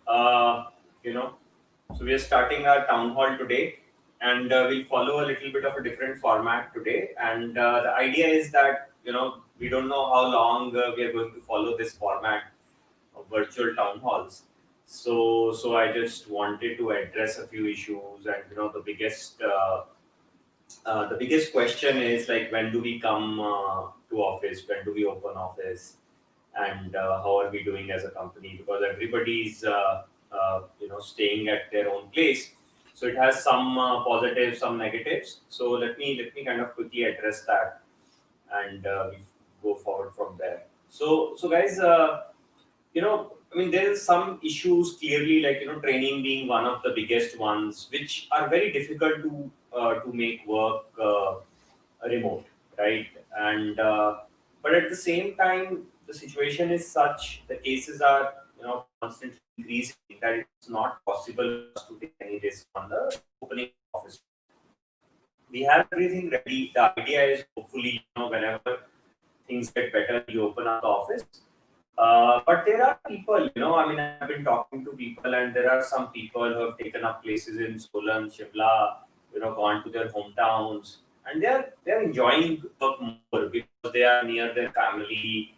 Uh, you know, so we are starting our town hall today, and we'll follow a little bit of a different format today. And the idea is that we don't know how long we are going to follow this format of virtual town halls. So I just wanted to address a few issues, and the biggest question is like, when do we come to office? When do we open office? And how are we doing as a company? Because everybody's staying at their own place, so it has some positives, some negatives. So let me kind of quickly address that, and we go forward from there. So guys, I mean, there is some issues clearly, like training being one of the biggest ones, which are very difficult to make work remote, right? And but at the same time, the situation is such, the cases are constantly increasing, that it's not possible for us to take any risk on the opening office. We have everything ready. The idea is, hopefully, whenever things get better, you open up the office. But there are people, I mean, I've been talking to people, and there are some people who have taken up places in Solan, Shimla, gone to their hometowns, and they're enjoying work more because they are near their family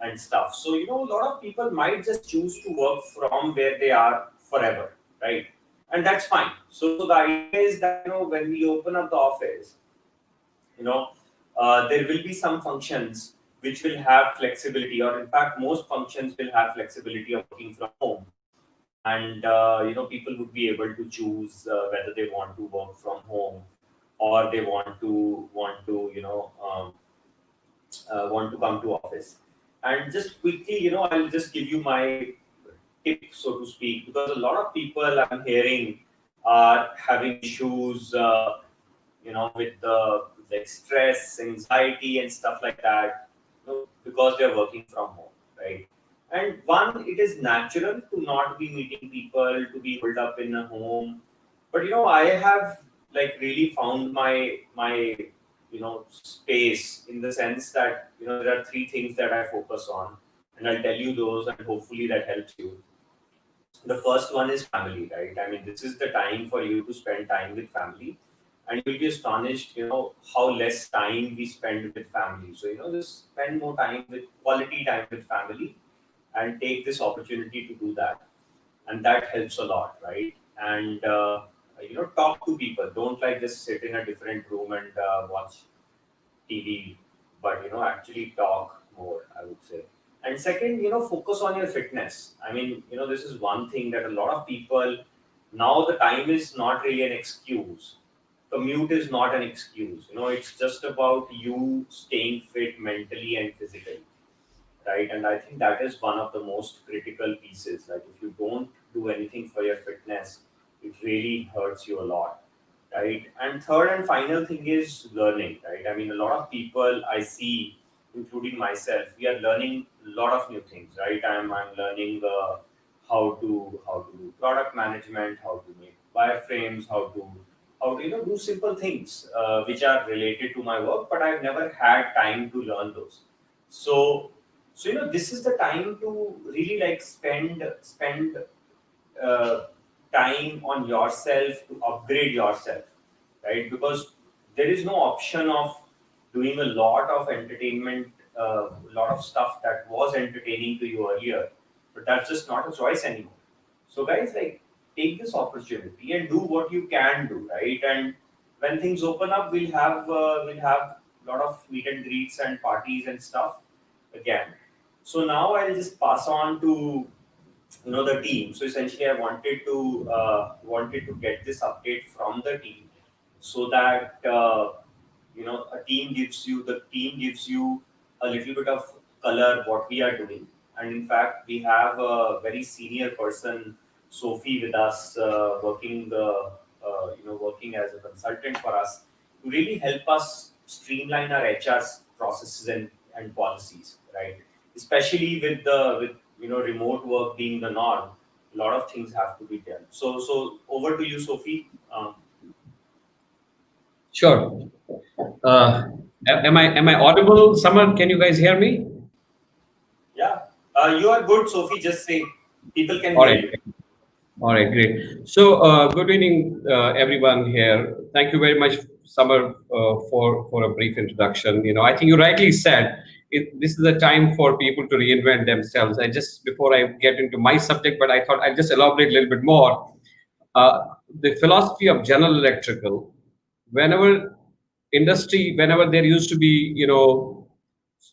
and stuff. So, a lot of people might just choose to work from where they are forever, right? And that's fine. So the idea is that, when we open up the office, you know there will be some functions which will have flexibility, or in fact most functions will have flexibility of working from home. And people would be able to choose whether they want to work from home, or they want to want to come to office. And just quickly, I'll just give you my tip, so to speak, because a lot of people I'm hearing are having issues with the like stress, anxiety, and stuff like that, because they're working from home, right? And one, it is natural to not be meeting people, to be holed up in a home. But I have like really found my space, in the sense that there are three things that I focus on, and I'll tell you those, and hopefully that helps you. The first one is family, right? I mean, this is the time for you to spend time with family, and you'll be astonished, how less time we spend with family. So, just spend more time with quality time with family, and take this opportunity to do that. And that helps a lot, right? And, talk to people. Don't like just sit in a different room and watch TV, but actually talk more, I would say. And second, focus on your fitness. I mean, this is one thing that a lot of people, now the time is not really an excuse. Commute is not an excuse. It's just about you staying fit mentally and physically, right? And I think that is one of the most critical pieces. Like, if you don't do anything for your fitness, it really hurts you a lot, right? And third and final thing is learning, right? I mean, a lot of people I see, including myself, we are learning a lot of new things, right? I'm learning how to do product management, how to make wireframes, how to do simple things which are related to my work, but I've never had time to learn those. So so this is the time to really like spend uh, time on yourself, to upgrade yourself, right? Because there is no option of doing a lot of entertainment, a lot of stuff that was entertaining to you earlier, but that's just not a choice anymore. So, guys, like, take this opportunity and do what you can do, right? And when things open up, we'll have a lot of meet and greets and parties and stuff again. So now I'll just pass on to the team. So essentially, I wanted to get this update from the team, so that the team gives you a little bit of color what we are doing. And in fact, we have a very senior person, Sophie, with us, working as a consultant for us, to really help us streamline our HR processes and policies, right? Especially with remote work being the norm, a lot of things have to be done. So over to you, Sophie. Sure. Uh, am I audible? Summer, can you guys hear me? Yeah, you are good, Sophie. Just say. People can All hear right. you. All right, great. So, good evening, everyone here. Thank you very much, Summer, for a brief introduction. I think you rightly said this is a time for people to reinvent themselves. Before I get into my subject, but I thought I'd just elaborate a little bit more. Uh, the philosophy of General Electrical, whenever whenever there used to be,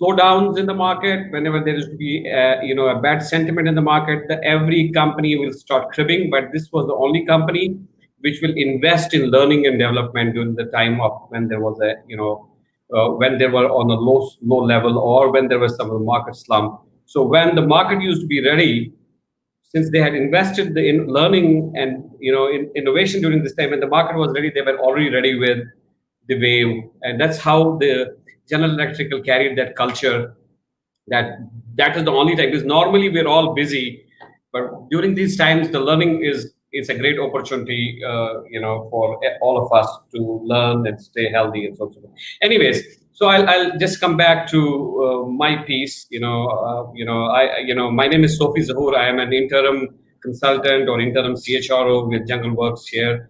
slowdowns in the market, whenever there used to be, a bad sentiment in the market, every company will start cribbing. But this was the only company which will invest in learning and development during the time of when there was when they were on a low level, or when there was some market slump. So when the market used to be ready, since they had invested in learning and in innovation during this time, and the market was ready, they were already ready with the wave. And that's how the General Electrical carried that culture. That is the only time, because normally we're all busy, but during these times the learning is a great opportunity, for all of us to learn and stay healthy and so on. Anyways, so I'll just come back to my piece. My name is Sophie Zahur. I am an interim consultant or interim CHRO with Jungleworks here.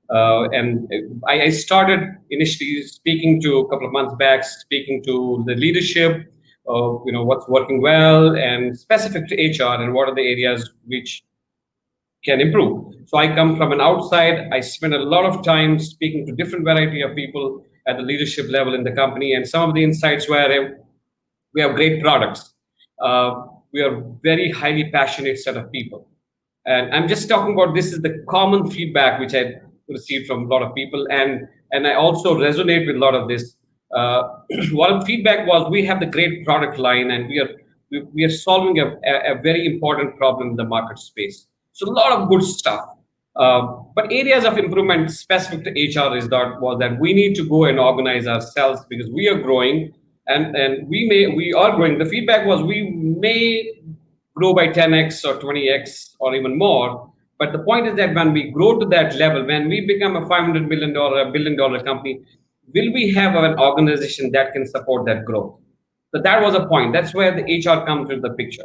And I started initially speaking to a couple of months back, speaking to the leadership, what's working well, and specific to HR, and what are the areas which can improve. So I come from an outside. I spend a lot of time speaking to different variety of people at the leadership level in the company, and some of the insights where we have great products. We are very highly passionate set of people. And I'm just talking about, this is the common feedback which I received from a lot of people, and I also resonate with a lot of this. One feedback was, we have the great product line, and we are solving a very important problem in the market space. So a lot of good stuff. But areas of improvement specific to HR was that we need to go and organize ourselves, because we are growing, and we are growing. The feedback was, we may grow by 10x or 20x or even more. But the point is that when we grow to that level, when we become a $500 million, $1 billion company, will we have an organization that can support that growth? So that was a point. That's where the HR comes into the picture.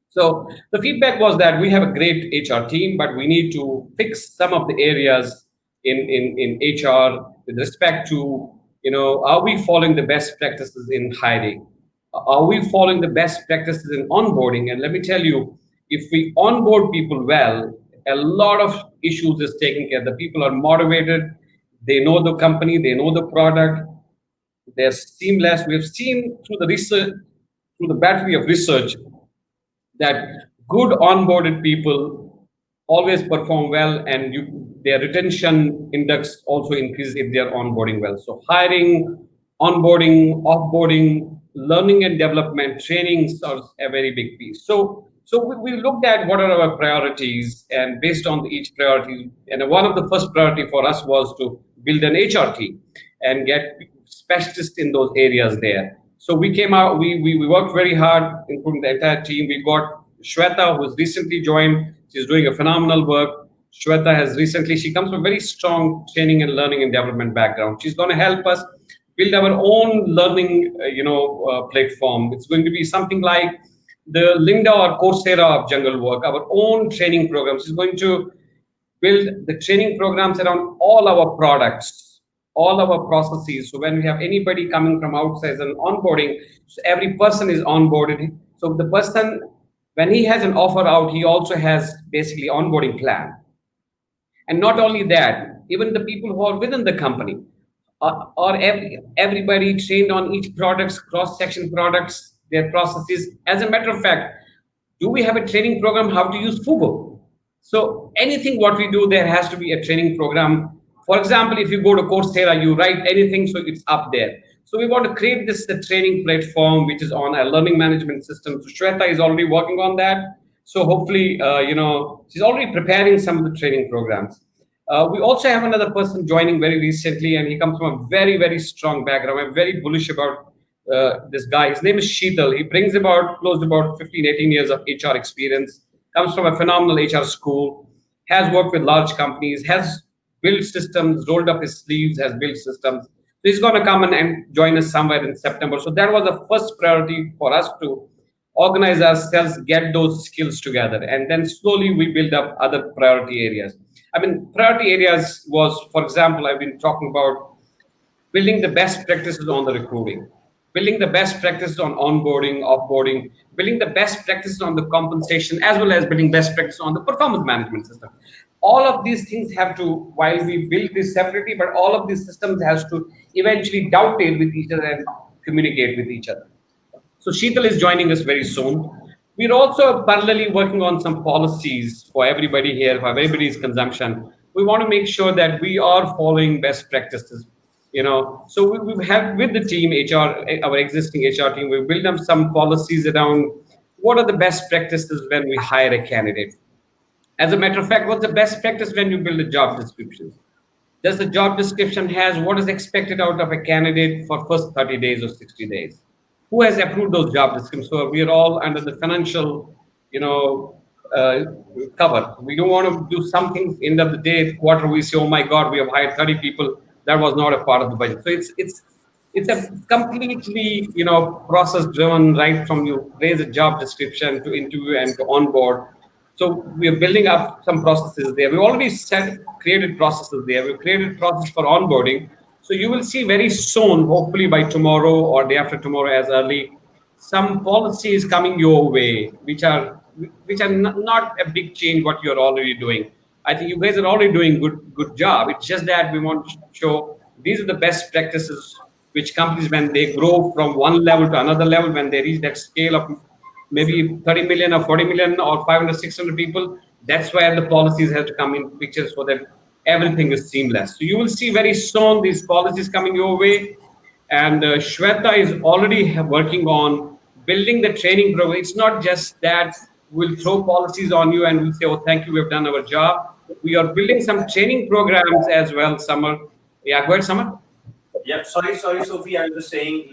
So the feedback was that we have a great HR team, but we need to fix some of the areas in HR with respect to, are we following the best practices in hiring? Are we following the best practices in onboarding? And let me tell you, if we onboard people well, a lot of issues is taken care. The people are motivated. They know the company. They know the product. They're seamless. We've seen through the research, through the battery of research, that good onboarded people always perform well, and their retention index also increases if they are onboarding well. So hiring, onboarding, offboarding, learning and development, trainings are a very big piece. So we looked at what are our priorities, and based on each priority, and one of the first priority for us was to build an HR team and get specialists in those areas there. So we came out, we worked very hard, including the entire team. We got Shweta, who's recently joined. She's doing a phenomenal work. She comes from a very strong training and learning and development background. She's going to help us build our own learning, platform. It's going to be something like the Linda or Coursera of jungle work, our own training programs. She's going to build the training programs around all our products, all our processes. So when we have anybody coming from outside and onboarding, so every person is onboarded. So the person, when he has an offer out, he also has basically onboarding plan. And not only that, even the people who are within the company, or everybody trained on each product's cross-section products, their processes. As a matter of fact, do we have a training program how to use Fubo? So anything what we do, there has to be a training program. For example, if you go to Coursera, you write anything, so it's up there. So we want to create this training platform, which is on a learning management system. So Shweta is already working on that. So hopefully, she's already preparing some of the training programs. We also have another person joining very recently, and he comes from a very, very strong background. I'm very bullish about this guy. His name is Sheetal. He brings close to about 15, 18 years of HR experience, comes from a phenomenal HR school, has worked with large companies, has built systems, rolled up his sleeves, has built systems. So he's going to come and join us somewhere in September. So that was the first priority for us to organize ourselves, get those skills together, and then slowly we build up other priority areas. I mean, priority areas was, for example, I've been talking about building the best practices on the recruiting, building the best practices on onboarding, offboarding, building the best practices on the compensation, as well as building best practices on the performance management system. All of these things have to, while we build this separately, but all of these systems has to eventually dovetail with each other and communicate with each other. So Sheetal is joining us very soon. We're also parallelly working on some policies for everybody here, for everybody's consumption. We want to make sure that we are following best practices. So we have with the team HR, our existing HR team, we build up some policies around what are the best practices when we hire a candidate. As a matter of fact, what's the best practice when you build a job description? Does the job description has what is expected out of a candidate for first 30 days or 60 days? Who has approved those job descriptions? So we are all under the financial, you know, uh, cover. We don't want to do something. End of the day, quarter we say, oh my God, we have hired 30 people. That was not a part of the budget. So it's a completely process driven, right from you raise a job description to interview and to onboard. So we are building up some processes there. We already created processes there. We've created process for onboarding. So you will see very soon, hopefully by tomorrow or day after tomorrow as early, some policies coming your way, which are not a big change what you're already doing. I think you guys are already doing good job. It's just that we want to show these are the best practices which companies, when they grow from one level to another level, when they reach that scale of maybe 30 million or 40 million or 500, 600 people, that's where the policies have to come in picture so that everything is seamless. So you will see very soon these policies coming your way. And Shweta is already working on building the training program. It's not just that we'll throw policies on you and we'll say, oh, thank you, we've done our job. We are building some training programs as well, Summer. Yeah, go ahead, Summer. Yeah, sorry, Sophie. I was just saying,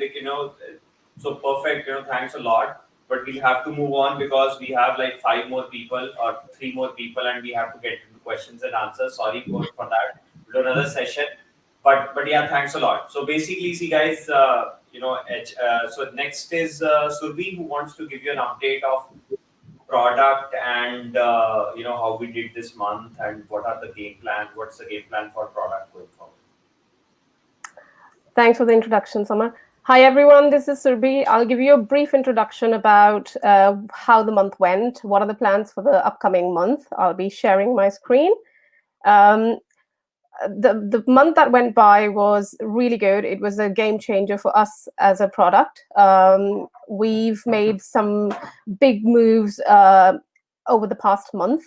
so perfect. Thanks a lot. But we'll have to move on because we have like five more people or three more people, and we have to get into questions and answers. Sorry for that. We'll do another session. But yeah, thanks a lot. So basically, see guys, so next is Surbi, who wants to give you an update of product and how we did this month and what are the game plan. What's the game plan for product going forward? Thanks for the introduction, Samar. Hi, everyone. This is Surbi. I'll give you a brief introduction about how the month went. What are the plans for the upcoming month? I'll be sharing my screen. The month that went by was really good. It was a game changer for us as a product. We've made some big moves over the past month.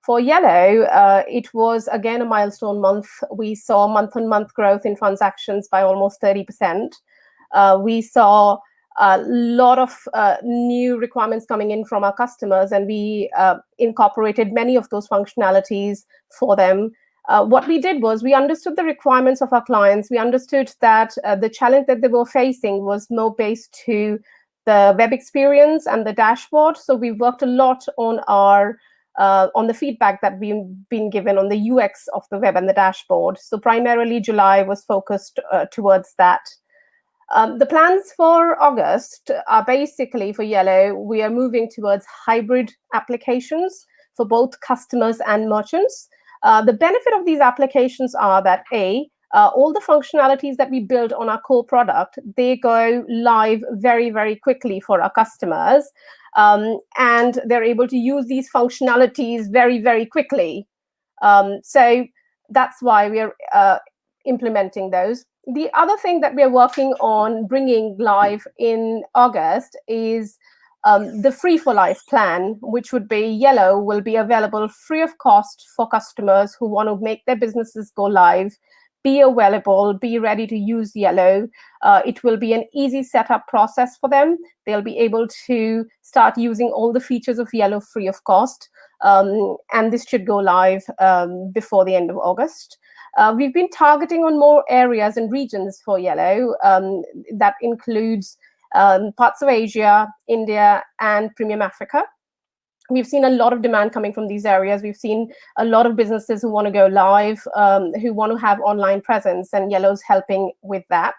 For Yellow, it was again a milestone month. We saw month-on-month growth in transactions by almost 30%. We saw a lot of new requirements coming in from our customers, and we incorporated many of those functionalities for them. What we did was we understood the requirements of our clients. We understood that the challenge that they were facing was more based to the web experience and the dashboard. So we worked a lot on the feedback that we've been given on the UX of the web and the dashboard. So primarily July was focused towards that. The plans for August are basically for Yellow, we are moving towards hybrid applications for both customers and merchants. The benefit of these applications are that all the functionalities that we build on our core product, they go live very, very quickly for our customers. And they're able to use these functionalities very, very quickly. So that's why we're implementing those. The other thing that we're working on bringing live in August is the Free for Life plan, which would be Yellow will be available free of cost for customers who want to make their businesses go live, be available, be ready to use Yellow. It will be an easy setup process for them. They'll be able to start using all the features of Yellow free of cost. And this should go live before the end of August. We've been targeting on more areas and regions for Yellow. That includes parts of Asia, India, and Premium Africa. We've seen a lot of demand coming from these areas. We've seen a lot of businesses who want to go live, who want to have online presence, and Yellow's helping with that.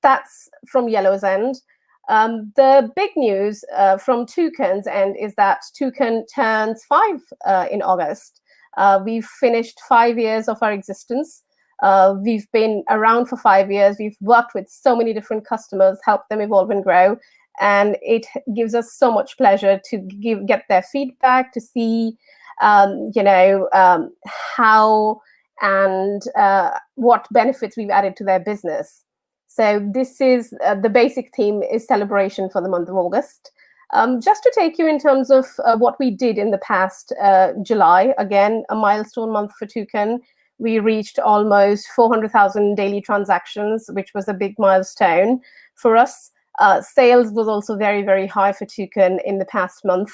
That's from Yellow's end. The big news from Toucan's end is that Toucan turns 5 in August. We've finished 5 years of our existence. We've been around for 5 years. We've worked with so many different customers, helped them evolve and grow. And it gives us so much pleasure to get their feedback, to see, how and what benefits we've added to their business. So this is the basic theme is celebration for the month of August. Just to take you in terms of what we did in the past July, again, a milestone month for Toucan. We reached almost 400,000 daily transactions, which was a big milestone for us. Sales was also very, very high for Toucan in the past month.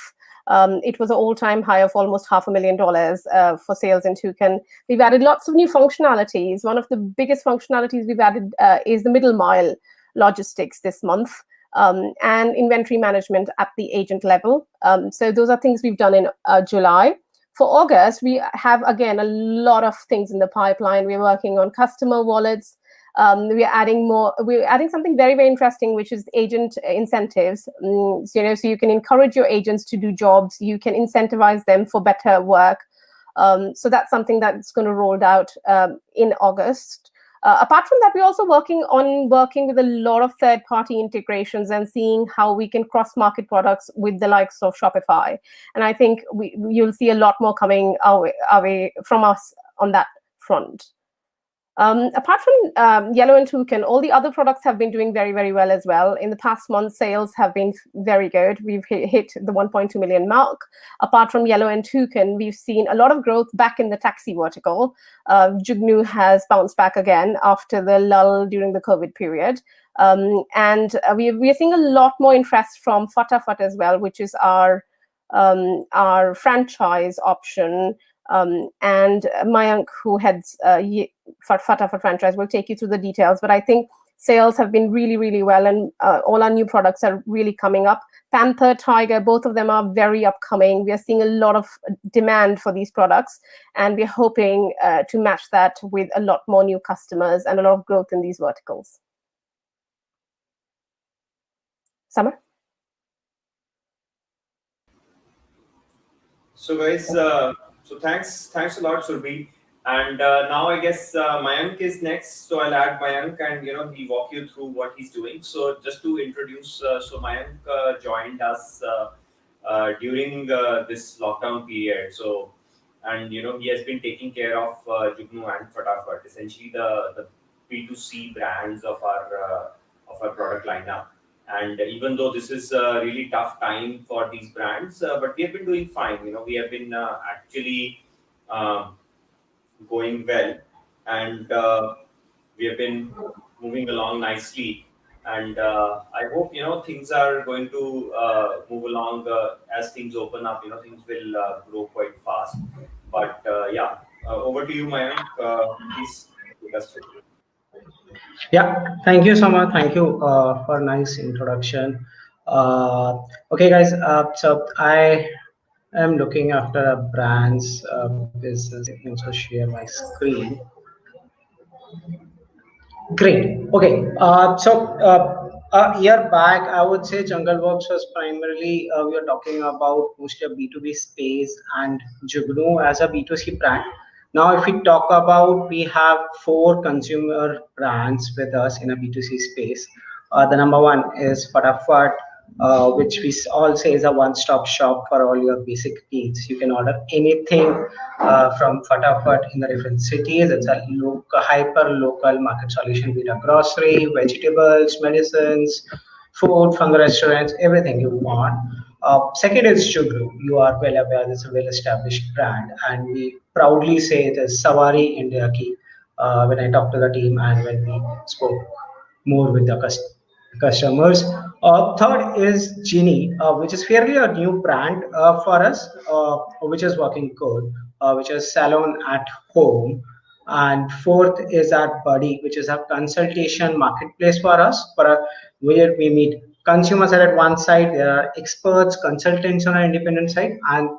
It was an all-time high of almost $500,000 for sales in Toucan. We've added lots of new functionalities. One of the biggest functionalities we've added is the middle mile logistics this month, and inventory management at the agent level. So those are things we've done in July. For August, we have, again, a lot of things in the pipeline. We're working on customer wallets. We're adding something very, very interesting, which is agent incentives. So you can encourage your agents to do jobs. You can incentivize them for better work. So that's something that's going to roll out in August. Apart from that, we're also working with a lot of third-party integrations and seeing how we can cross-market products with the likes of Shopify. And I think you'll see a lot more coming our way from us on that front. Apart from Yellow and Toucan, all the other products have been doing very, very well as well. In the past month, sales have been very good. We've hit the 1.2 million mark. Apart from Yellow and Toucan, we've seen a lot of growth back in the taxi vertical. Jugnu has bounced back again after the lull during the COVID period. And we are seeing a lot more interest from Fatafat as well, which is our franchise option. And Mayank, who heads Fatafat franchise, will take you through the details. But I think sales have been really, really well, and all our new products are really coming up. Panther, Tiger, both of them are very upcoming. We are seeing a lot of demand for these products, and we're hoping to match that with a lot more new customers and a lot of growth in these verticals. Samar? So guys, so thanks a lot, Surbhi. And now I guess Mayank is next. So I'll add Mayank, and he'll walk you through what he's doing. So just to introduce, so Mayank joined us during this lockdown period. So, and he has been taking care of Jugnu and Fatafat, essentially the B2C brands of our product lineup. And even though this is a really tough time for these brands, but we have been doing fine. We have been actually going well, and we have been moving along nicely. And I hope things are going to move along as things open up. Things will grow quite fast. But yeah, over to you, Mayank. Please take us through. Yeah, thank you, Samar. Thank you for a nice introduction. Okay, guys. So I am looking after a brand's business. I can also share my screen. Great. Okay. A year back, I would say Jungleworks was primarily we are talking about mostly a B2B space and Jugnu as a B2C brand. Now, if we talk about, we have 4 consumer brands with us in a B2C space. The number one is Fatafat, which we all say is a one-stop shop for all your basic needs. You can order anything from Fatafat in the different cities. It's a hyper-local market solution with a grocery, vegetables, medicines, food from the restaurants, everything you want. Second is Jugnu. You are well aware it's a well-established brand, and we proudly say it is Savari India Ki when I talk to the team and when we spoke more with the customers. Third is Genie, which is fairly a new brand for us, which is working good, which is salon at home. And fourth is our Buddy, which is a consultation marketplace for us, where we meet consumers are at one side, there are experts, consultants on an independent side, and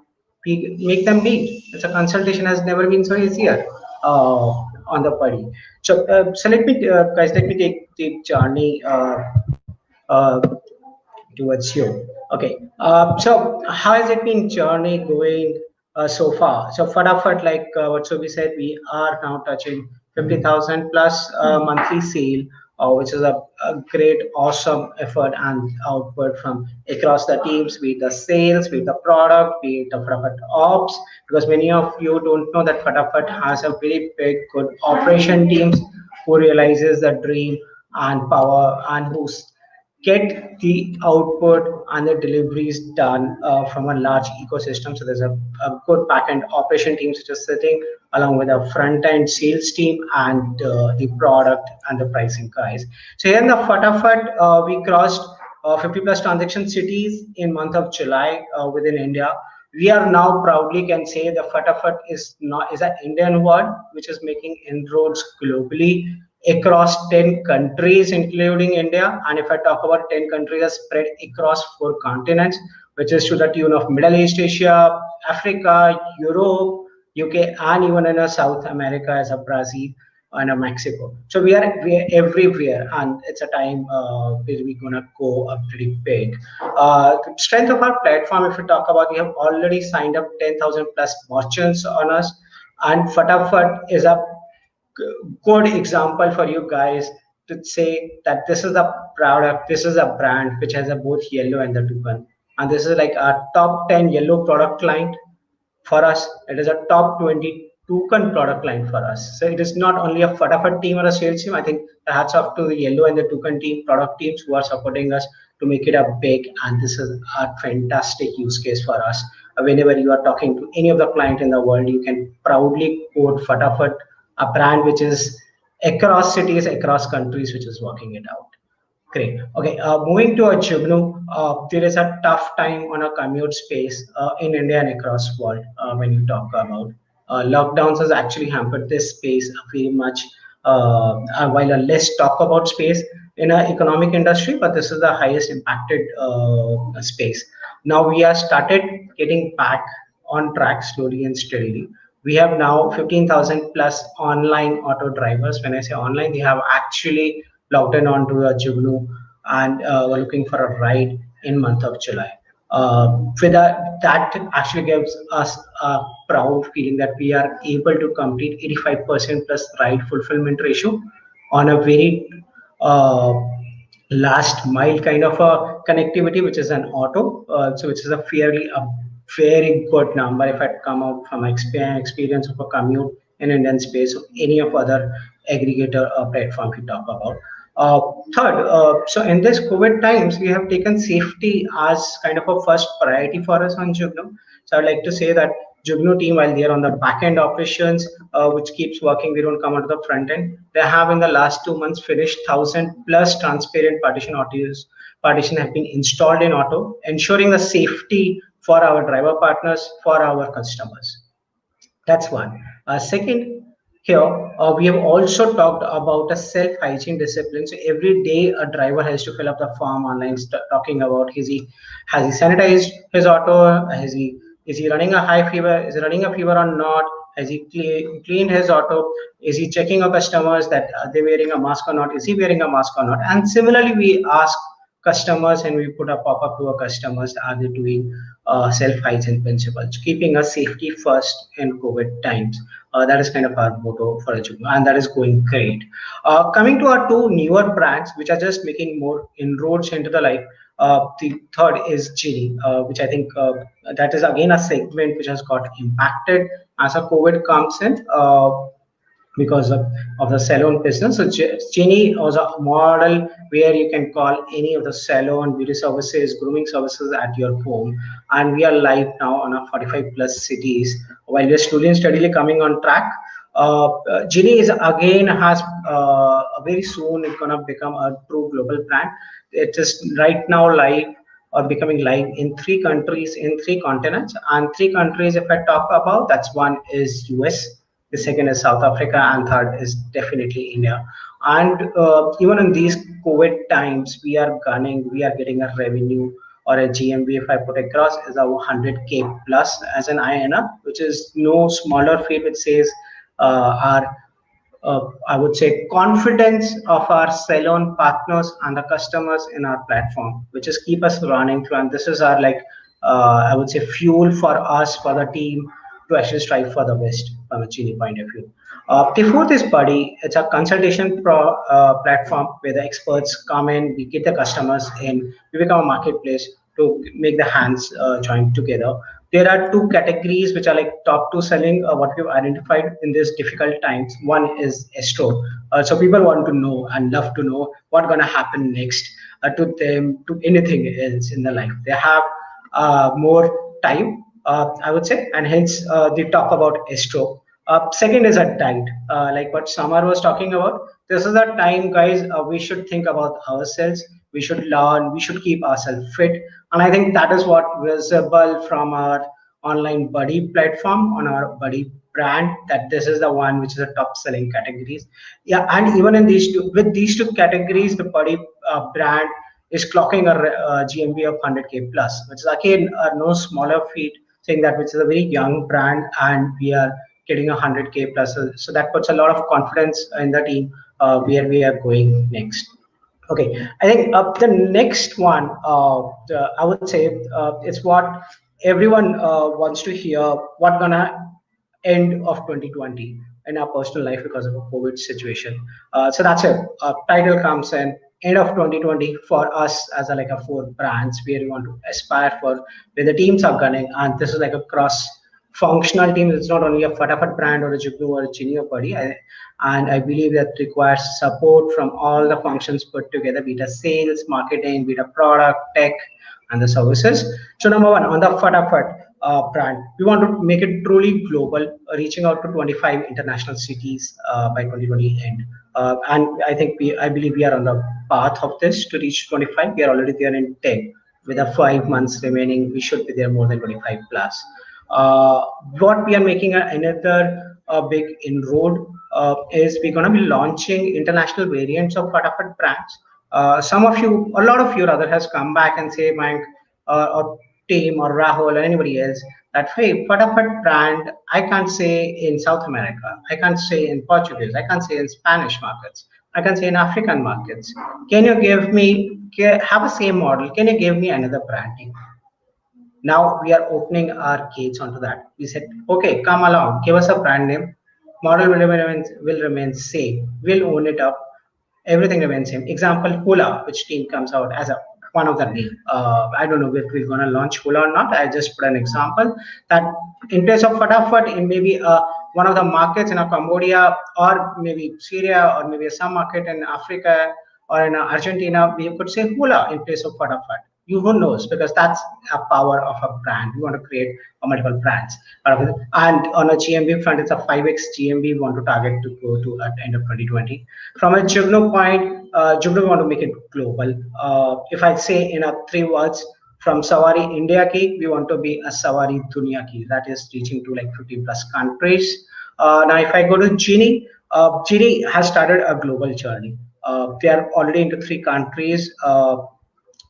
we make them meet. It's a consultation has never been so easier on the Buddy. So let me, guys, let me take the journey towards you. Okay. So how has it been journey going so far? So Fadafat, like what Sobi said, we are now touching 50,000 plus monthly sale, which is a great, awesome effort and output from across the teams, be it the sales, be it the product, be it the Fadafat ops. Because many of you don't know that Fadafat has a very big, good operation teams who realizes the dream and power and who's get the output and the deliveries done from a large ecosystem. So there's a good backend operation team which is sitting along with a front end sales team and the product and the pricing guys. So here in the Fatafat, we crossed 50 plus transaction cities in month of July within India. We are now proudly can say the Fatafat is an Indian word which is making inroads globally across 10 countries, including India. And if I talk about 10 countries, are spread across 4 continents, which is to the tune of Middle East, Asia, Africa, Europe, UK, and even in South America as a Brazil and a Mexico. So we are everywhere, and it's a time where we're gonna go up pretty big. Strength of our platform, if we talk about, we have already signed up 10,000 plus merchants on us, and Fatafat is a good example for you guys to say that this is a product, this is a brand which has a both yellow and the toucan. And this is like our top 10 yellow product line for us. It is a top 20 toucan product line for us. So it is not only a Fatafat team or a sales team. I think the hats off to the yellow and the toucan team, product teams who are supporting us to make it a big. And this is a fantastic use case for us. Whenever you are talking to any of the client in the world, you can proudly quote Fatafat, a brand which is across cities, across countries, which is working it out. Great. Okay. Moving to a Jugnu, there is a tough time on a commute space in India and across world when you talk about lockdowns has actually hampered this space very much. While a less talk about space in an economic industry, but this is the highest impacted space. Now we are started getting back on track slowly and steadily. We have now 15,000 plus online auto drivers. When I say online, they have actually logged in onto a Jugnu and were looking for a ride in month of July. With that actually gives us a proud feeling that we are able to complete 85% plus ride fulfillment ratio on a very uh, last mile kind of a connectivity, which is an auto. So which is a very good number if I come out from experience of a commute in Indian space of any of other aggregator platform we talk about. Third, so in this COVID times, we have taken safety as kind of a first priority for us on Jugnu. So I'd like to say that Jugnu team, while they are on the back end operations, which keeps working, we don't come onto the front end. They have in the last 2 months finished 1,000 plus transparent partition autos. Partition have been installed in auto, ensuring the safety for our driver partners, for our customers. That's one. Second, here we have also talked about a self-hygiene discipline. So every day a driver has to fill up the form online, talking about has he sanitized his auto, is he running a high fever, is he running a fever or not, has he cleaned his auto, is he checking our customers that are they wearing a mask or not, is he wearing a mask or not. And similarly, we ask customers and we put a pop-up to our customers, are they doing self-hygiene principles, keeping us safety first in COVID times. That is kind of our motto for Jugnu, and that is going great. Coming to our two newer brands, which are just making more inroads into the life. The third is Genie, which I think that is again a segment which has got impacted as a COVID comes in. Because of the salon business. So Genie was a model where you can call any of the salon, beauty services, grooming services at your home. And we are live now on a 45 plus cities. While we're slowly and steadily coming on track, Genie is again has very soon it's gonna become a true global brand. It is right now live or becoming live in 3 countries in 3 continents. And 3 countries, if I talk about, that's one is US, the second is South Africa, and third is definitely India. And even in these COVID times, we are getting a revenue or a GMV, if I put across, is a 100K plus as an INR, which is no smaller feat, which says our I would say, confidence of our salon partners and the customers in our platform, which is keep us running through. And this is our like, I would say, fuel for us, for the team to actually strive for the best from a Genie point of view. The fourth is Buddy. It's a consultation platform where the experts come in, we get the customers in, we become a marketplace to make the hands join together. There are two categories which are like top two selling, what we've identified in these difficult times. One is escrow. So people want to know and love to know what's going to happen next to them, to anything else in their life. They have more time, I would say, and hence they talk about escrow. Second is a diet, like what Samar was talking about. This is a time, guys, we should think about ourselves. We should learn. We should keep ourselves fit. And I think that is what visible from our online Buddy platform, on our Buddy brand, that this is the one which is the top selling categories. Yeah, and even in these two, with these two categories, the Buddy brand is clocking a GMV of 100K plus, which is again no smaller feat, saying that which is a very young brand and we are getting 100K plus. So that puts a lot of confidence in the team where we are going next. Okay, I think the next one, I would say, it's what everyone wants to hear. What gonna end of 2020 in our personal life because of a COVID situation. So that's it. Title comes in end of 2020 for us as a, like a four brands where we want to aspire for, where the teams are gunning, and this is like a cross functional team. It's not only a Fatafat brand or a Jugnu or a Genie or Buddy. And I believe that requires support from all the functions put together, be it a sales, marketing, be it a product, tech, and the services. So number one, on the Fatafat brand, we want to make it truly global, reaching out to 25 international cities by 2020 end. And I believe we are on the path of this to reach 25. We are already there in 10. With the 5 months remaining, we should be there more than 25 plus. What we are making another big inroad is we're going to be launching international variants of Fatafat brands. A lot of you rather has come back and say, Mike, or team or Rahul or anybody else, that hey, Fatafat brand, I can't say in South America, I can't say in Portuguese, I can't say in Spanish markets, I can say in African markets. Can you give me, have a same model? Can you give me another branding? Now we are opening our gates onto that. We said, okay, come along, give us a brand name. Model will remain same. We'll own it up. Everything remains same. Example, Hula, which team comes out as a one of the name. I don't know if we're going to launch Hula or not. I just put an example that in place of Fatafat, in maybe one of the markets in a Cambodia or maybe Syria or maybe some market in Africa or in Argentina, we could say Hula in place of Fatafat. You who knows, because that's a power of a brand. We want to create multiple brands. And on a GMV front, it's a 5x GMV we want to target to go to at the end of 2020. From a Jugno point, Jugno want to make it global. If I say in a 3 words, from Sawari India ki, we want to be a Sawari Dunia ki. That is reaching to like 50 plus countries. Now, if I go to Genie, Genie has started a global journey. They are already into 3 countries.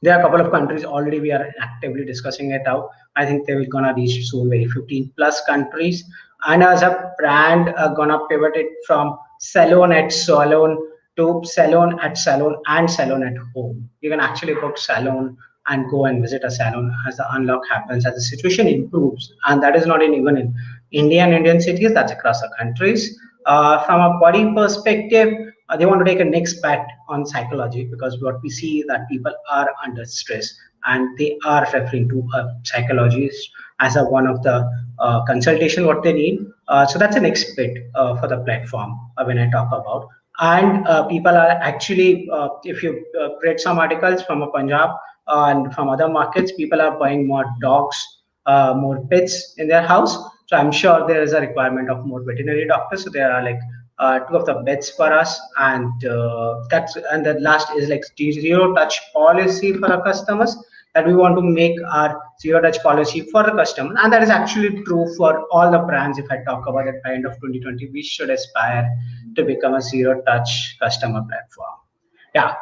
There are a couple of countries already we are actively discussing it out. I think they will gonna reach soon, very 15 plus countries. And as a brand, gonna pivot it from salon at salon to salon at salon and salon at home. You can actually book salon and go and visit a salon as the unlock happens, as the situation improves. And that is not even in Indian cities, that's across the countries. From a body perspective, they want to take a next bet on psychology, because what we see that people are under stress and they are referring to a psychologist as a one of the consultation what they need. So that's the next bit for the platform when I talk about. And people are actually, if you read some articles from a Punjab and from other markets, people are buying more dogs, more pets in their house. So I'm sure there is a requirement of more veterinary doctors. So there are like 2 of the bets for us, and the last is like zero touch policy for our customers, that we want to make our zero touch policy for the customer, and that is actually true for all the brands. If I talk about it by end of 2020, we should aspire to become a zero touch customer platform. Yeah.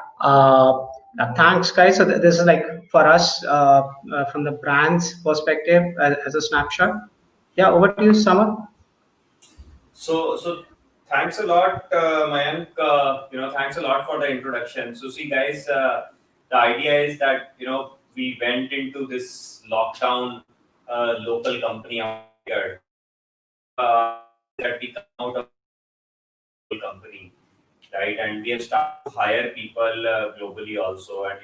Thanks, guys. So this is like for us from the brand's perspective as a snapshot. Yeah, over to you, Summer. So Thanks a lot, Mayank. Thanks a lot for the introduction. So, see, guys, the idea is that we went into this lockdown, local company out here. That we come out of a company, right? And we have started to hire people globally also. And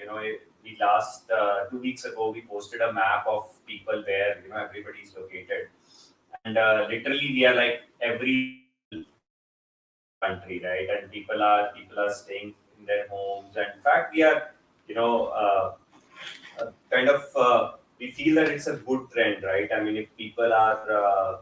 we last 2 weeks ago we posted a map of people where everybody is located, and literally we are like every country, right? And people are staying in their homes. And in fact, we are, you know, kind of we feel that it's a good trend, right? I mean, if people are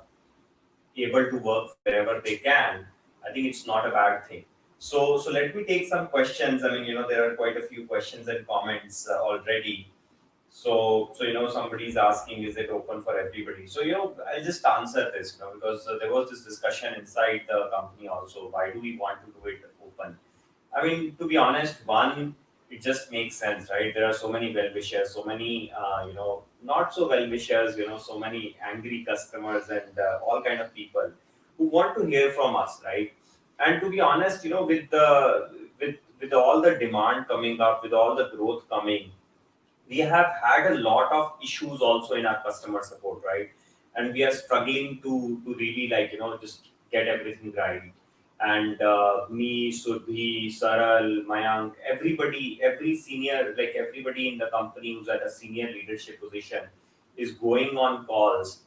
able to work wherever they can, I think it's not a bad thing. So let me take some questions. I mean, there are quite a few questions and comments already. So somebody's asking, is it open for everybody? So I'll just answer this, because there was this discussion inside the company also. Why do we want to do it open? I mean, to be honest, one, it just makes sense, right? There are so many well wishers, so many not so well wishers, so many angry customers and all kind of people who want to hear from us, right? And to be honest, with all the demand coming up, with all the growth coming, we have had a lot of issues also in our customer support, right? And we are struggling to really, like, just get everything right. And me, Surbhi, Saral, Mayank, everybody, every senior, like everybody in the company who's at a senior leadership position is going on calls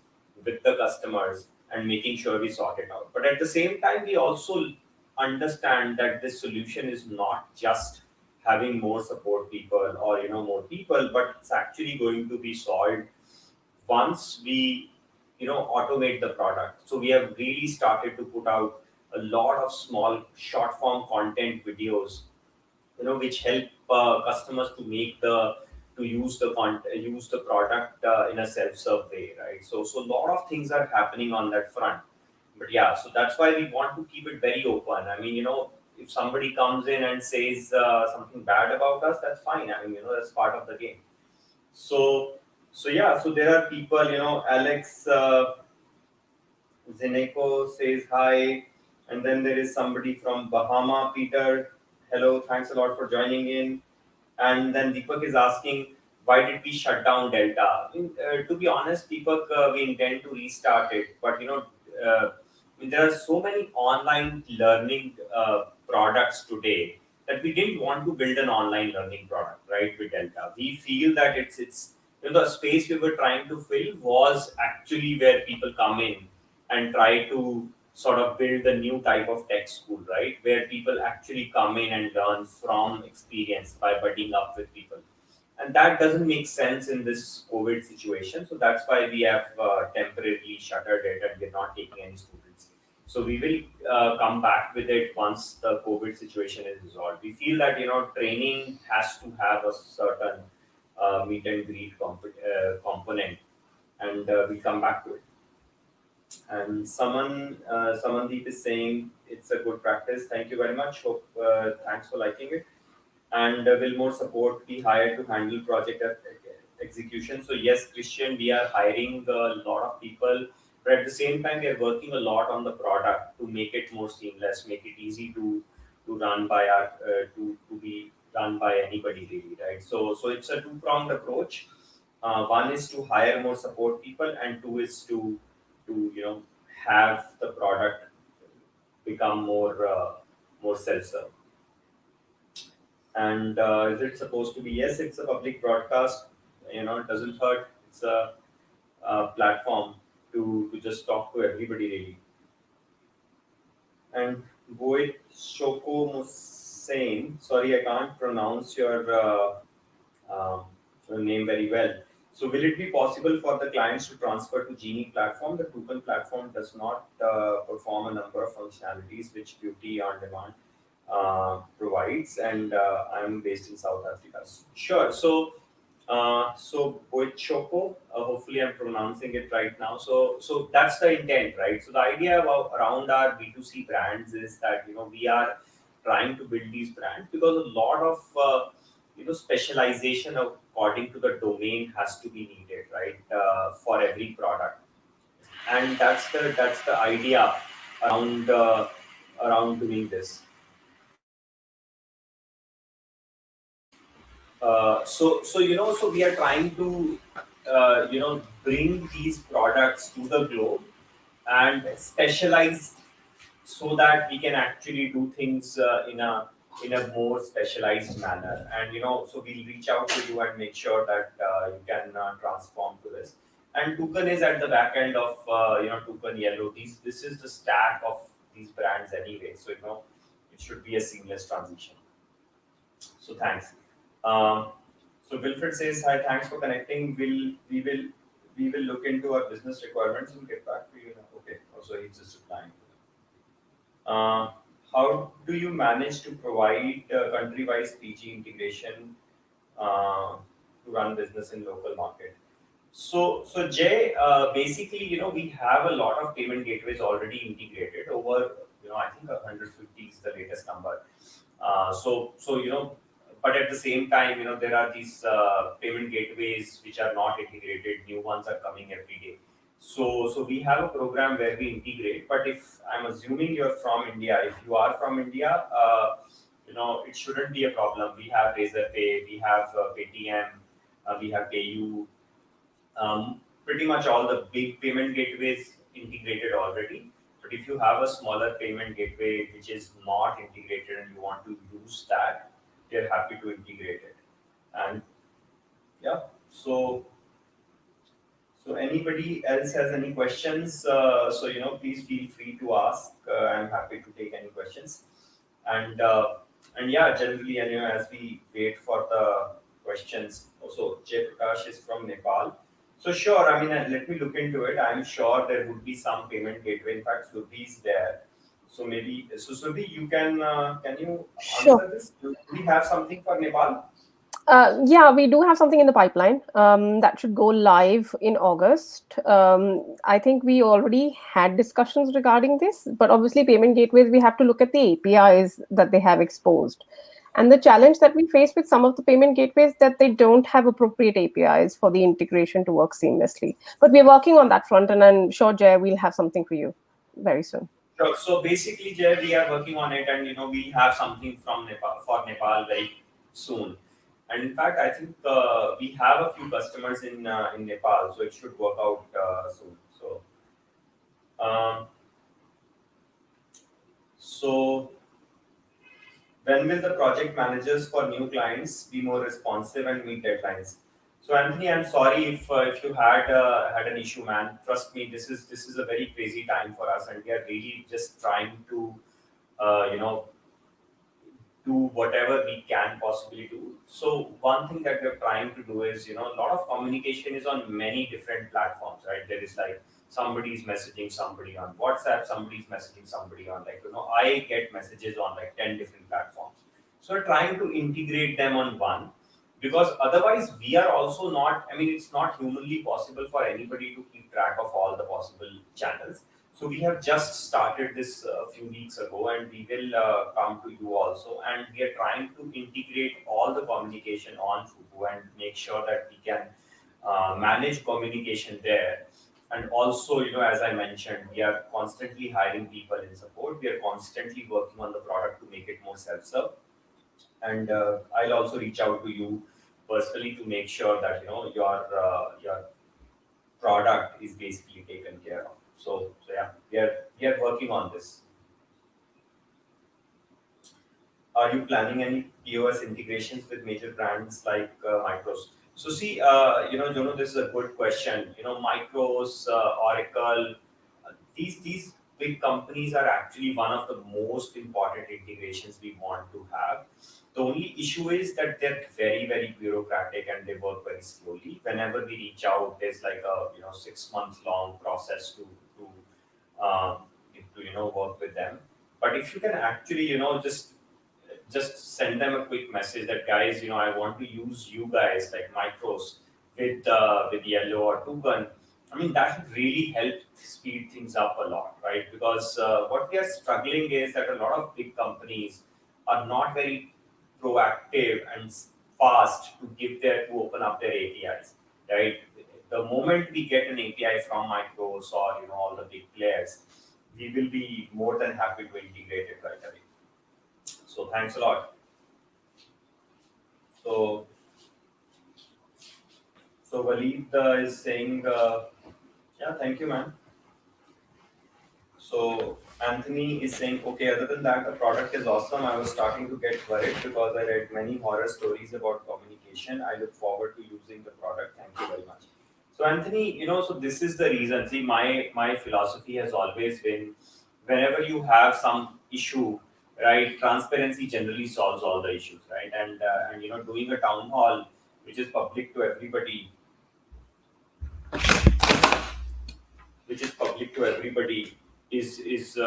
with the customers and making sure we sort it out. But at the same time, we also understand that this solution is not just having more support people or more people, but it's actually going to be solved once we automate the product. So we have really started to put out a lot of small short form content videos, which help customers to use the product in a self-serve way, right? So a lot of things are happening on that front. But yeah, so that's why we want to keep it very open. I mean, if somebody comes in and says something bad about us, that's fine. I mean, that's part of the game. So yeah, so there are people, Alex Zineko says hi, and then there is somebody from Bahama, Peter. Hello, thanks a lot for joining in. And then Deepak is asking, why did we shut down Delta? I mean, to be honest, Deepak, we intend to restart it, but I mean, there are so many online learning products today that we didn't want to build an online learning product, right? With Delta, we feel that it's the space we were trying to fill was actually where people come in and try to sort of build a new type of tech school, right? Where people actually come in and learn from experience by budding up with people. And that doesn't make sense in this COVID situation. So that's why we have temporarily shuttered it and we're not taking any students. So we will come back with it once the COVID situation is resolved. We feel that, training has to have a certain meet and greet component, and we'll come back to it. And Samandeep is saying it's a good practice. Thank you very much. Hope thanks for liking it. And will more support be hired to handle project execution? So yes, Christian, we are hiring a lot of people, but at the same time, we are working a lot on the product to make it more seamless, make it easy to run by our to be run by anybody really, right? So it's a two-pronged approach. One is to hire more support people, and two is to have the product become more self-serve. And is it supposed to be? Yes, it's a public broadcast. It doesn't hurt. It's a platform to just talk to everybody really. And Boyd Shoko Musain, sorry, I can't pronounce your name very well. So will it be possible for the clients to transfer to Genie platform? The Toucan platform does not perform a number of functionalities which Beauty on Demand provides, and I'm based in South Africa. Sure. So Boichoko, hopefully I'm pronouncing it right now. So that's the intent, right? So the idea around our B2C brands is that we are trying to build these brands because a lot of specialization according to the domain has to be needed, right? For every product, and that's the idea around around doing this. So we are trying to bring these products to the globe and specialize so that we can actually do things in a more specialized manner. And so we'll reach out to you and make sure that you can transform to this. And Toucan is at the back end of Toucan Yellow. This is the stack of these brands anyway. So it should be a seamless transition. So thanks. Um, so Wilfred says, "Hi, thanks for connecting. We will look into our business requirements and get back to you." Okay. Also, he's just replying. Uh, how do you manage to provide country-wise PG integration to run business in local market? So Jay, basically, we have a lot of payment gateways already integrated over, I think 150 is the latest number. So but at the same time, there are these payment gateways which are not integrated. New ones are coming every day. So we have a program where we integrate. But if I'm assuming you're from India, if you are from India, it shouldn't be a problem. We have Razorpay, we have Paytm, we have PayU. Pretty much all the big payment gateways integrated already. But if you have a smaller payment gateway which is not integrated and you want to use that, they're happy to integrate it. And yeah, so anybody else has any questions? Please feel free to ask. I'm happy to take any questions. And yeah, generally, and as we wait for the questions, also Jay Prakash is from Nepal. So sure, I mean, let me look into it. I'm sure there would be some payment gateway. In fact, Surbi is there. So maybe, so Surbi, can you Sure. answer this? Do we have something for Nepal? Yeah, we do have something in the pipeline that should go live in August. I think we already had discussions regarding this, but obviously, payment gateways, we have to look at the APIs that they have exposed. And the challenge that we face with some of the payment gateways that they don't have appropriate APIs for the integration to work seamlessly. But we're working on that front, and I'm sure, Jay, we'll have something for you very soon. Sure. So basically, Jay, we are working on it, and we have something from Nepal for Nepal very soon. And in fact, I think we have a few customers in Nepal, so it should work out soon. Um, so when will the project managers for new clients be more responsive and meet deadlines? So Anthony, I'm sorry if you had an issue, man. Trust me, this is a very crazy time for us, and we are really just trying to uh, you know do whatever we can possibly do. So one thing that we're trying to do is, a lot of communication is on many different platforms, right? There is like somebody's messaging somebody on WhatsApp, somebody's messaging somebody on I get messages on like 10 different platforms. So we're trying to integrate them on one because otherwise we are also not, I mean, it's not humanly possible for anybody to keep track of all the possible channels. So we have just started this a few weeks ago, and we will come to you also. And we are trying to integrate all the communication on Fugu and make sure that we can manage communication there. And also, as I mentioned, we are constantly hiring people in support. We are constantly working on the product to make it more self-serve. And I'll also reach out to you personally to make sure that your product is basically taken care of. So yeah, we are working on this. Are you planning any POS integrations with major brands like Micros? So see, Jono, this is a good question. Micros, Oracle, these big companies are actually one of the most important integrations we want to have. The only issue is that they're very, very bureaucratic and they work very slowly. Whenever we reach out, there's like a 6 months long process um, to work with them. But if you can actually just send them a quick message that guys, I want to use you guys like Micros with Yellow or Toucan. I mean, that would really help speed things up a lot, right? Because what we are struggling is that a lot of big companies are not very proactive and fast to open up their APIs, right? The moment we get an API from Micros or all the big players, we will be more than happy to integrate it right away. So thanks a lot. So Waleed is saying, yeah, thank you, man. So Anthony is saying, okay, other than that, the product is awesome. I was starting to get worried because I read many horror stories about communication. I look forward to using the product. Thank you very much. So Anthony, so this is the reason. See, my philosophy has always been, whenever you have some issue, right, transparency generally solves all the issues, right? And doing a town hall which is public to everybody, is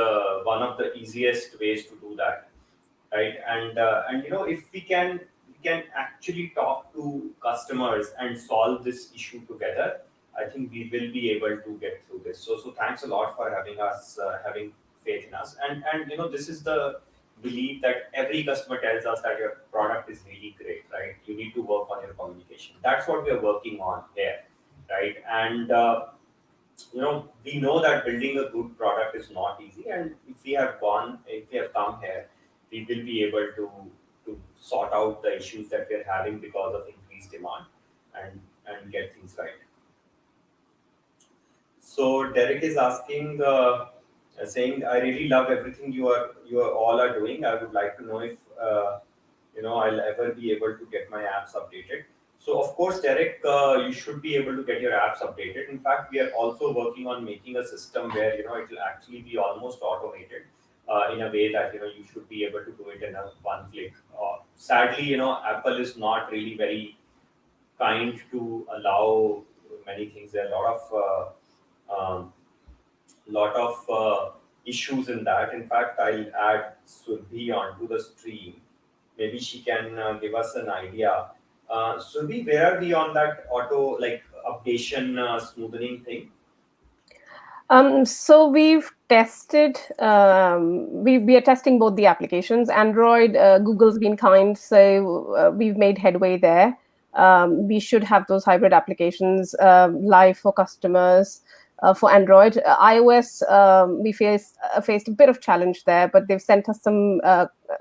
one of the easiest ways to do that, right? And if we can actually talk to customers and solve this issue together, I think we will be able to get through this. So thanks a lot for having faith in us. And this is the belief that every customer tells us that your product is really great, right? You need to work on your communication. That's what we are working on here, right? And we know that building a good product is not easy, and if we have come here, we will be able to sort out the issues that we're having because of increased demand and get things right. So Derek is asking, saying, I really love everything you all are doing. I would like to know if I'll ever be able to get my apps updated. So of course, Derek, you should be able to get your apps updated. In fact, we are also working on making a system where it will actually be almost automated in a way that you should be able to do it in a one click. Sadly, Apple is not really very kind to allow many things. There are a lot of issues in that. In fact, I'll add Surbhi onto the stream. Maybe she can give us an idea. Surbhi, where are we on that auto updation smoothing thing? So we've tested. We are testing both the applications. Android, Google's been kind, so we've made headway there. We should have those hybrid applications live for customers for Android. iOS, we faced a bit of challenge there, but they've sent us some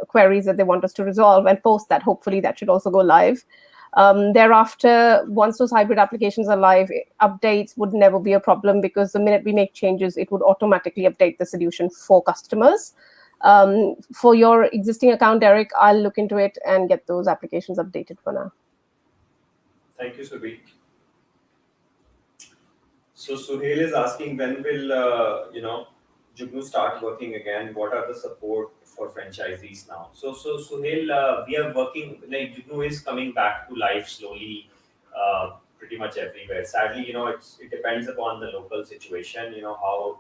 queries that they want us to resolve, and post that, hopefully that should also go live. Thereafter, once those hybrid applications are live, updates would never be a problem, because the minute we make changes, it would automatically update the solution for customers. For your existing account, Derek, I'll look into it and get those applications updated for now. Thank you, Surbhi. So Suhail is asking, when will Jugnu start working again? What are the support for franchisees now? So Suhail, we are working, like, Jugnu is coming back to life slowly, pretty much everywhere. Sadly, it depends upon the local situation, how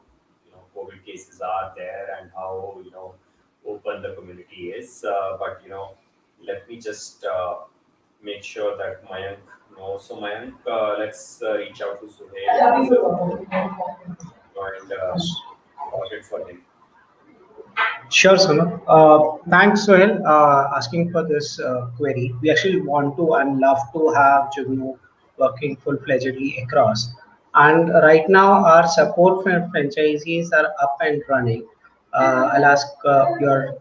COVID cases are there and how open the community is. But let me just make sure that Mayank knows. So Mayank, let's reach out to Suhail and got it for him. Sure, Sumit. Thanks, Sohail, asking for this query. We actually want to and love to have Jugnu working full-fledgedly across. And right now, our support for franchisees are up and running. I'll ask your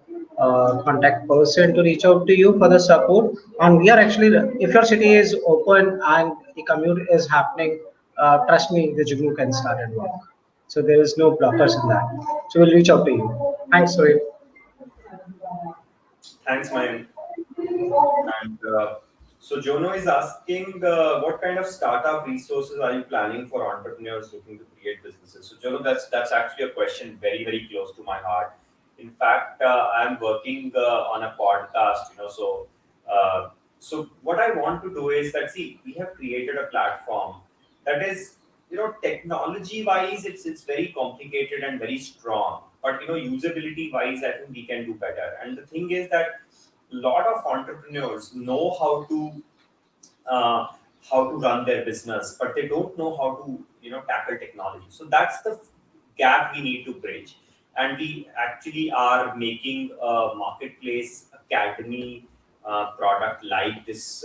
contact person to reach out to you for the support. And we are actually, if your city is open and the commute is happening, trust me, the Jugnu can start and work. So there is no blockers in that. So we'll reach out to you. Thanks, Sohail. Thanks, Mayank. And so Jono is asking, what kind of startup resources are you planning for entrepreneurs looking to create businesses? So Jono, that's actually a question very, very close to my heart. In fact, I'm working on a podcast. So what I want to do is that, see, we have created a platform that is, technology wise, it's very complicated and very strong. But usability wise, I think we can do better. And the thing is that a lot of entrepreneurs know how to run their business, but they don't know how to tackle technology. So that's the gap we need to bridge. And we actually are making a marketplace academy product like this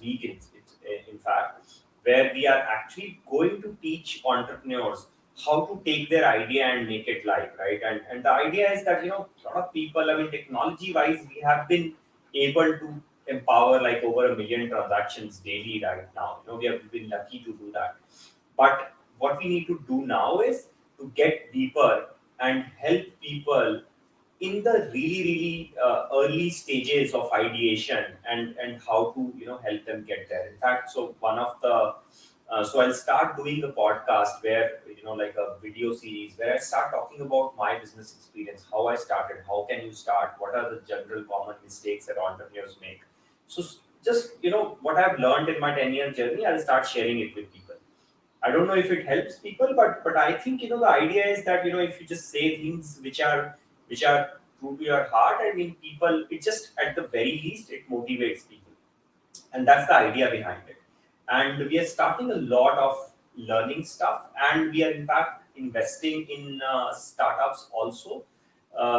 week, in fact, where we are actually going to teach entrepreneurs how to take their idea and make it live, right? And the idea is that, a lot of people, I mean, technology wise, we have been able to empower like over 1 million transactions daily right now. We have been lucky to do that. But what we need to do now is to get deeper and help people in the really, really early stages of ideation, and how to help them get there. In fact, so one of the so I'll start doing a podcast where like a video series where I start talking about my business experience, how I started, how can you start, what are the general common mistakes that entrepreneurs make. So just what I've learned in my 10-year journey, I'll start sharing it with people. I don't know if it helps people, but I think the idea is that if you just say things which are true to your heart, I mean, people, it just at the very least it motivates people, and that's the idea behind it. And we are starting a lot of learning stuff, and we are in fact investing in startups also,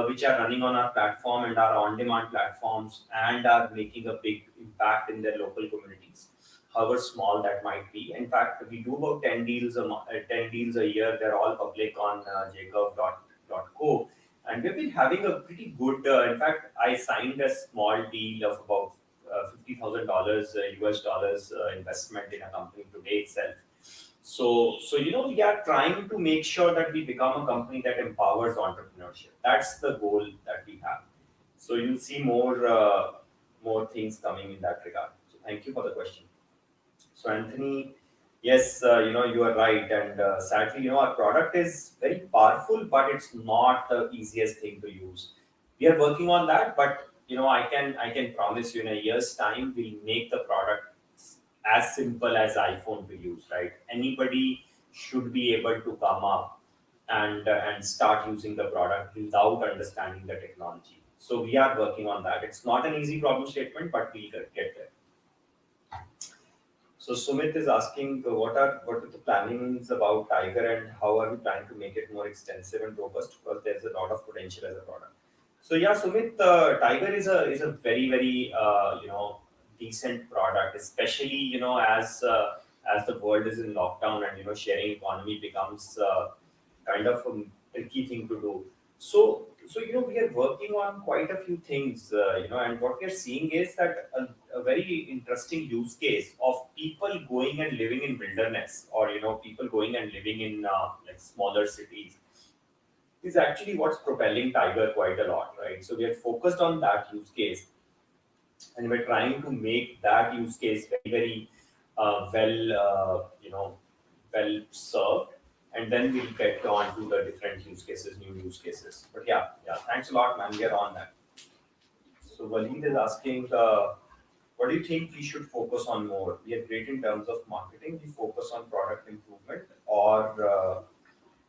which are running on our platform and our on-demand platforms, and are making a big impact in their local communities, however small that might be. In fact, we do about 10 deals 10 deals a year. They're all public on jacob.co, and we've been having a pretty good. In fact, I signed a small deal of about $50,000 US dollars investment in a company today itself. So we are trying to make sure that we become a company that empowers entrepreneurship. That's the goal that we have. So you'll see more things coming in that regard. So thank you for the question. So Anthony, yes, you are right, and sadly, our product is very powerful, but it's not the easiest thing to use. We are working on that, but I can promise you in a year's time we'll make the product as simple as iPhone to use. Right? Anybody should be able to come up and start using the product without understanding the technology. So we are working on that. It's not an easy problem statement, but we'll get there. So Sumit is asking what are the plannings about Tiger, and how are we planning to make it more extensive and robust, because there's a lot of potential as a product. So yeah, Sumit, Tiger is a very, very decent product, especially as the world is in lockdown, and sharing economy becomes kind of a tricky thing to do. So we are working on quite a few things, and what we are seeing is that a very interesting use case of people going and living in wilderness, or people going and living in like smaller cities, is actually what's propelling Tiger quite a lot, right? So we are focused on that use case, and we're trying to make that use case very, very well served, and then we'll get on to the different use cases, new use cases. But yeah, thanks a lot, man. We are on that. So Waleed is asking, what do you think we should focus on more? We are great in terms of marketing. We focus on product improvement or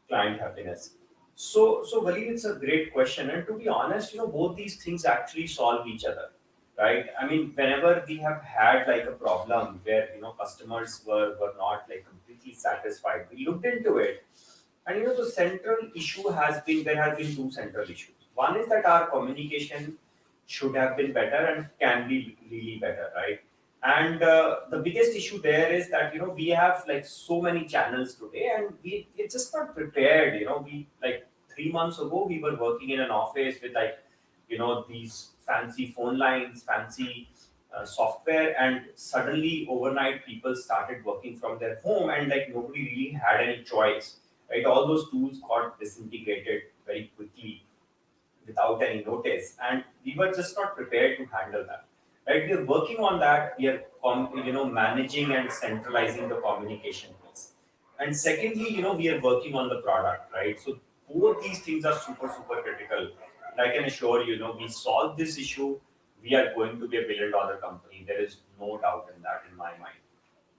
client happiness. So Waleed, it's a great question, and to be honest, both these things actually solve each other, right? I mean, whenever we have had like a problem where customers were not like completely satisfied, we looked into it, and the central issue has been, there have been two central issues. One is that our communication should have been better and can be really better, right? And the biggest issue there is that we have like so many channels today, and it's just not prepared. We like 3 months ago we were working in an office with like these fancy phone lines, fancy software, and suddenly overnight people started working from their home, and like nobody really had any choice, right? All those tools got disintegrated very quickly without any notice, and we were just not prepared to handle that. Right, we are working on that. We are managing and centralizing the communication piece. And secondly, we are working on the product, right? So both these things are super, super critical. And I can assure you, we solve this issue, we are going to be $1 billion company. There is no doubt in that in my mind.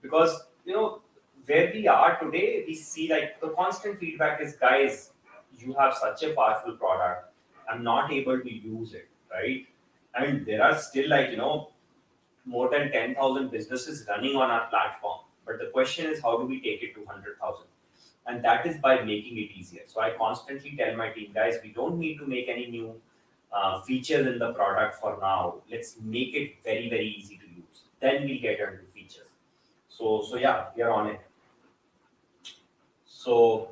Because where we are today, we see like the constant feedback is, guys, you have such a powerful product, I'm not able to use it, right? I mean, there are still like more than 10,000 businesses running on our platform, but the question is, how do we take it to 100,000? And that is by making it easier. So I constantly tell my team, guys, we don't need to make any new features in the product for now. Let's make it very, very easy to use. Then we'll get into features. So yeah, we are on it. So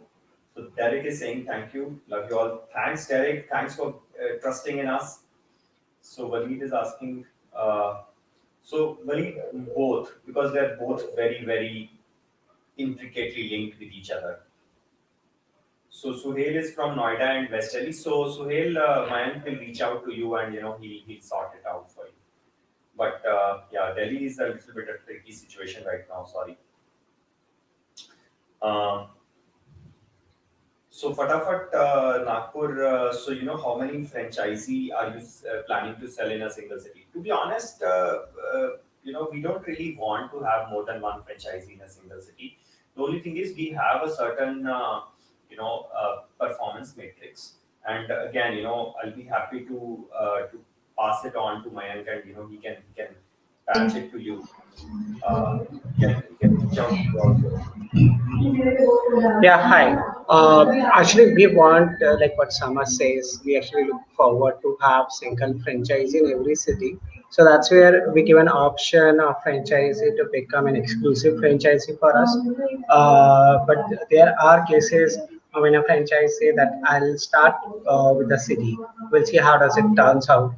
So Derek is saying thank you, love you all. Thanks, Derek. Thanks for trusting in us. So Waleed is asking. So Waleed, both, because they're both very very intricately linked with each other. So Suhail is from Noida and West Delhi. So Suhail, Mayank will reach out to you and he'll sort it out for you. But yeah, Delhi is a little bit of a tricky situation right now. Sorry. Um, so Fatafat Nagpur. So how many franchisee are you planning to sell in a single city? To be honest, we don't really want to have more than one franchisee in a single city. The only thing is we have a certain performance matrix, and again, I'll be happy to pass it on to Mayank, and he can patch it to you. He can reach out to you also. Yeah, hi. Actually, we want, like what Sama says, we actually look forward to have single franchise in every city. So that's where we give an option of franchisee to become an exclusive franchisee for us. But there are cases when a franchise say that I'll start with the city. We'll see how does it turns out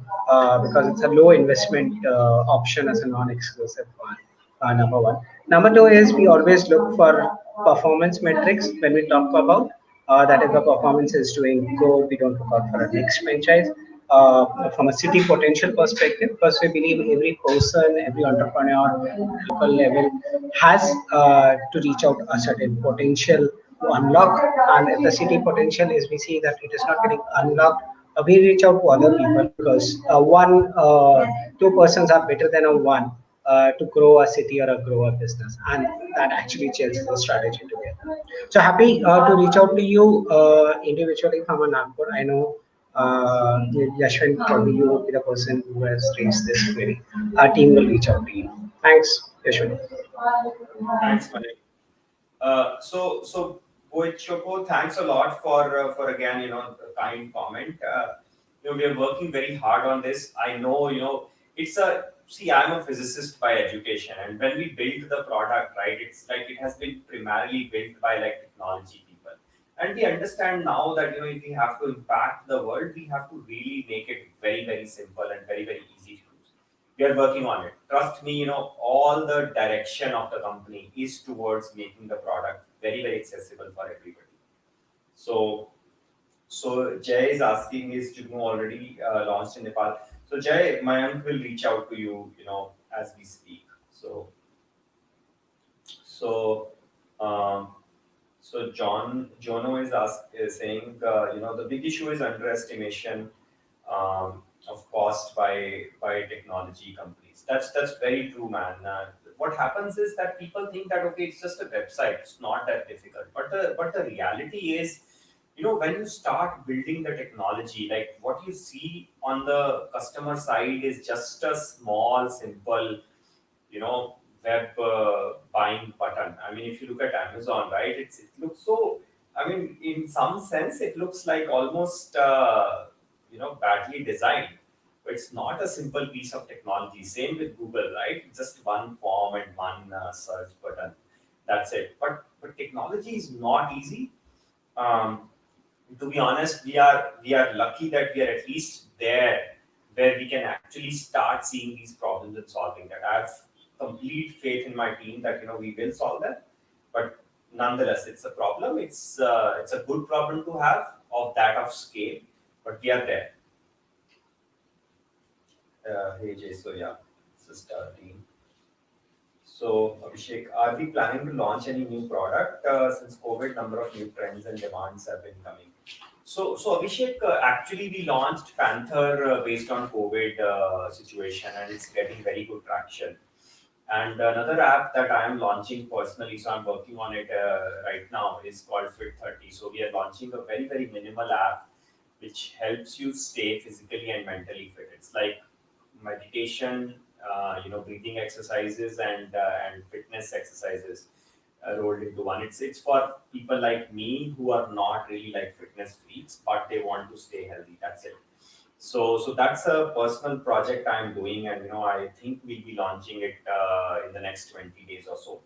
because it's a low investment option as a non-exclusive one. Number one. Number two is we always look for performance metrics when we talk about that if the performance is doing good, we don't look out for a next franchise. From a city potential perspective, because we believe every person, every entrepreneur, local level has to reach out a certain potential to unlock. And if the city potential is we see that it is not getting unlocked, we reach out to other people because two persons are better than a one to grow a city or a grow a business, and that actually gels the strategy together. So happy to reach out to you individually from a Nagpur. I know Yashwant, probably you would be the person who has raised this query. Our team will reach out to you. Thanks, Yashwant. Thanks, Malik. So Boy Choco, thanks a lot for again the kind comment. We are working very hard on this. I know it's a see. I'm a physicist by education, and when we build the product, right, it's like it has been primarily built by like technology people, and we understand now that if we have to impact the world, we have to really make it very very simple and very very easy to use. We are working on it. Trust me, all the direction of the company is towards making the product very, very accessible for everybody. So, so Jay is asking, is Jugnu already launched in Nepal? So Jay, Mayank will reach out to you, as we speak. So, um, so Jono is saying, the big issue is underestimation of cost by technology companies. That's very true, man. What happens is that people think that okay, it's just a website, it's not that difficult. But the reality is, when you start building the technology, like what you see on the customer side is just a small, simple, web buying button. I mean, if you look at Amazon, right, it looks so. I mean, in some sense, it looks like almost badly designed. But it's not a simple piece of technology. Same with Google, right? Just one form and one search button. That's it. But technology is not easy. Um, to be honest, we are lucky that we are at least there where we can actually start seeing these problems and solving that. I have complete faith in my team that we will solve that. But nonetheless, it's a problem. It's a good problem to have of that of scale, but we are there. Hey Jay, so yeah, sister team. So Abhishek, are we planning to launch any new product since COVID? Number of new trends and demands have been coming. So Abhishek, actually we launched Panther based on COVID situation, and it's getting very good traction. And another app that I am launching personally, so I'm working on it right now, is called Fit 30. So we are launching a very very minimal app which helps you stay physically and mentally fit. It's like meditation, breathing exercises and fitness exercises rolled into one. It's for people like me who are not really like fitness freaks, but they want to stay healthy. That's it. So that's a personal project I'm doing, and I think we'll be launching it in the next 20 days or so.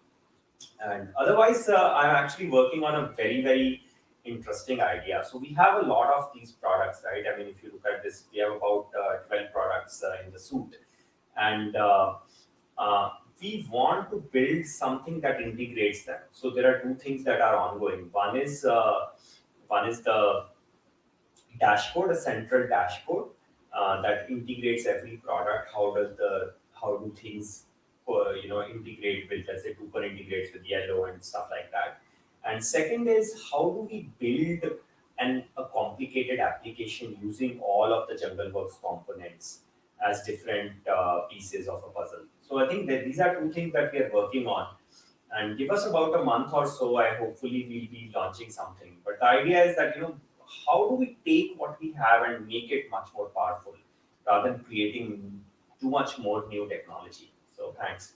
And otherwise, I'm actually working on a very very interesting idea. So we have a lot of these products, right? I mean, if you look at this, we have about 12 products in the suite, and uh, we want to build something that integrates them. So there are two things that are ongoing. One is the dashboard, a central dashboard that integrates every product. How do things integrate with, let's say, Toucan integrates with Yellow and stuff like that. And second is, how do we build a complicated application using all of the Jungleworks components as different pieces of a puzzle. So I think that these are two things that we are working on. And give us about a month or so, I hopefully we'll be launching something. But the idea is that, how do we take what we have and make it much more powerful rather than creating too much more new technology. So thanks.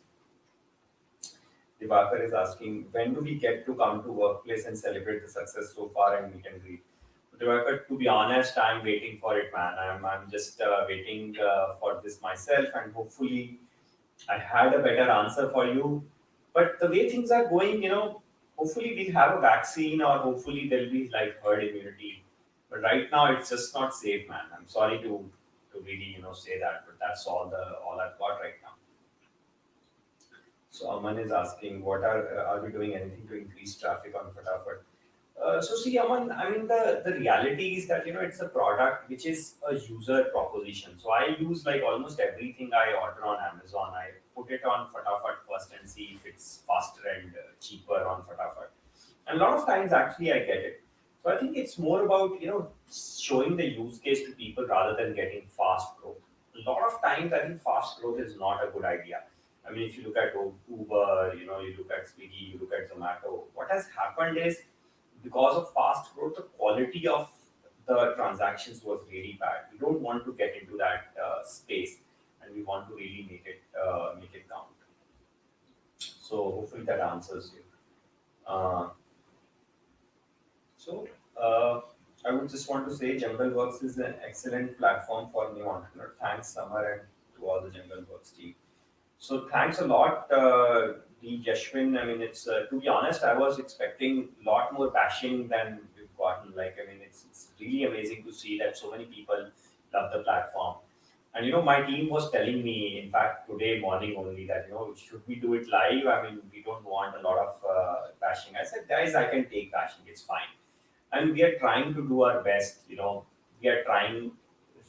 Divakar is asking, when do we get to come to workplace and celebrate the success so far and meet and greet? Divakar, to be honest, I'm waiting for it, man. I'm just waiting for this myself, and hopefully I had a better answer for you. But the way things are going, hopefully we'll have a vaccine, or hopefully there'll be like herd immunity. But right now it's just not safe, man. I'm sorry to really say that, but that's all I've got right now. So Aman is asking, what are we doing anything to increase traffic on Fatafat? So see, Aman, I mean the reality is that it's a product which is a user proposition. So I use like almost everything I order on Amazon. I put it on Fatafat first and see if it's faster and cheaper on Fatafat. And a lot of times actually I get it. So I think it's more about showing the use case to people rather than getting fast growth. A lot of times I think fast growth is not a good idea. I mean, if you look at Uber, you look at Swiggy, you look at Zomato, what has happened is because of fast growth, the quality of the transactions was really bad. We don't want to get into that space, and we want to really make it count. So hopefully that answers you. Uh, so I would just want to say Jungleworks is an excellent platform for new entrepreneurs. Thanks, Samar, and to all the Jungleworks team. So thanks a lot, the Yashwin. I mean, it's to be honest, I was expecting a lot more bashing than we've gotten. Like, I mean, it's really amazing to see that so many people love the platform. And my team was telling me, in fact, today morning only that should we do it live? I mean, we don't want a lot of bashing. I said, guys, I can take bashing. It's fine. And we are trying to do our best. We are trying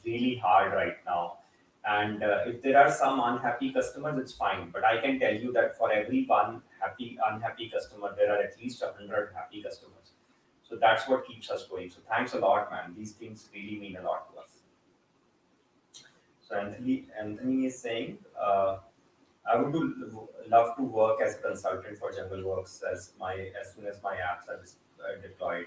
really hard right now. And if there are some unhappy customers, it's fine. But I can tell you that for every one unhappy customer, there are at least 100 happy customers. So that's what keeps us going. So thanks a lot, man. These things really mean a lot to us. So Anthony is saying, I would love to work as a consultant for Jungleworks as soon as my apps are deployed.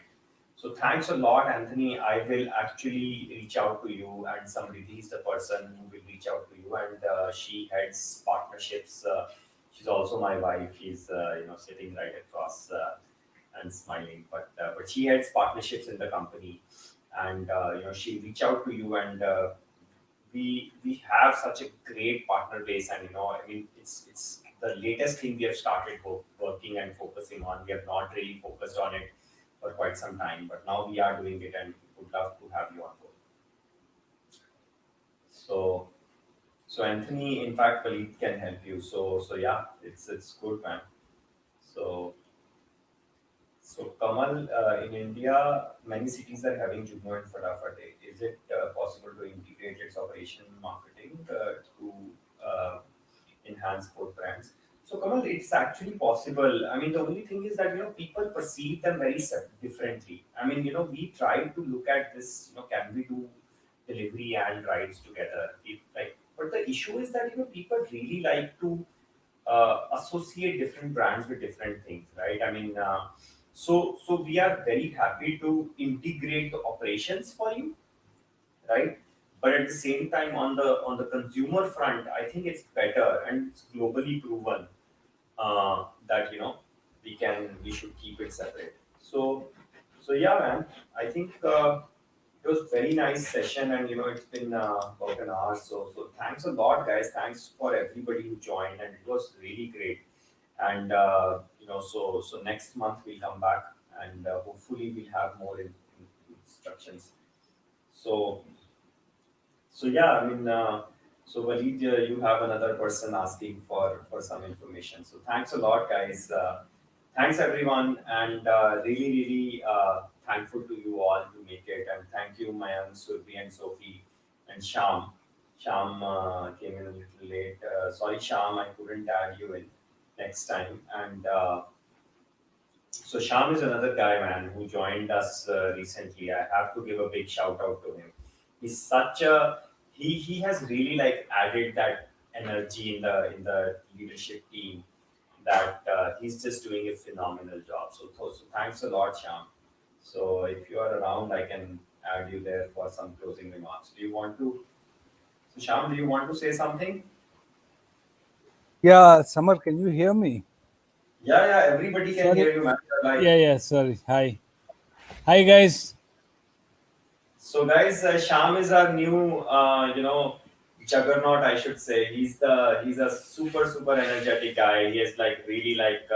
So thanks a lot, Anthony. I will actually reach out to you, and Samriddhi is the person who will reach out to you, and she heads partnerships. She's also my wife. She's sitting right across and smiling, but she heads partnerships in the company, and she'll reach out to you, and we have such a great partner base, and I mean it's the latest thing we have started working and focusing on. We have not really focused on it for quite some time, but now we are doing it and would love to have you on board. So Anthony, in fact, Khalid can help you. So yeah, it's good, man. So Kamal, in India, many cities are having Juno and Fatafat. Is it possible to integrate its operation marketing to enhance both brands? So Kamal, it's actually possible. I mean, the only thing is that people perceive them very differently. I mean, we try to look at this. Can we do delivery and rides together? But the issue is that people really like to associate different brands with different things, right? I mean, so we are very happy to integrate the operations for you, right? But at the same time, on the consumer front, I think it's better and it's globally proven that we should keep it separate. So yeah, man. I think it was very nice session, and it's been about an hour. So thanks a lot, guys. Thanks for everybody who joined, and it was really great. And so next month we'll come back and hopefully we'll have more instructions. So, so yeah, I mean, so Waleed, you have another person asking for some information. So thanks a lot, guys. Thanks everyone, and really thankful to you all to make it, and thank you, Mayank, Surbi, and Sophie, and Sham. Sham came in a little late. Sorry, Sham, I couldn't add you in next time. And so Sham is another guy, man, who joined us recently. I have to give a big shout out to him. He's such a he has really like added that energy in the leadership team that he's just doing a phenomenal job. So thanks a lot, Sham. So if you are around, I can add you there for some closing remarks. Do you want to? So Sham, do you want to say something? Yeah, Samar, can you hear me? Yeah, everybody can Sorry. hear you, man. You're live. Yeah, sorry. Hi, guys. So, guys, Sham is our new, juggernaut. I should say he's a super energetic guy. He has like really like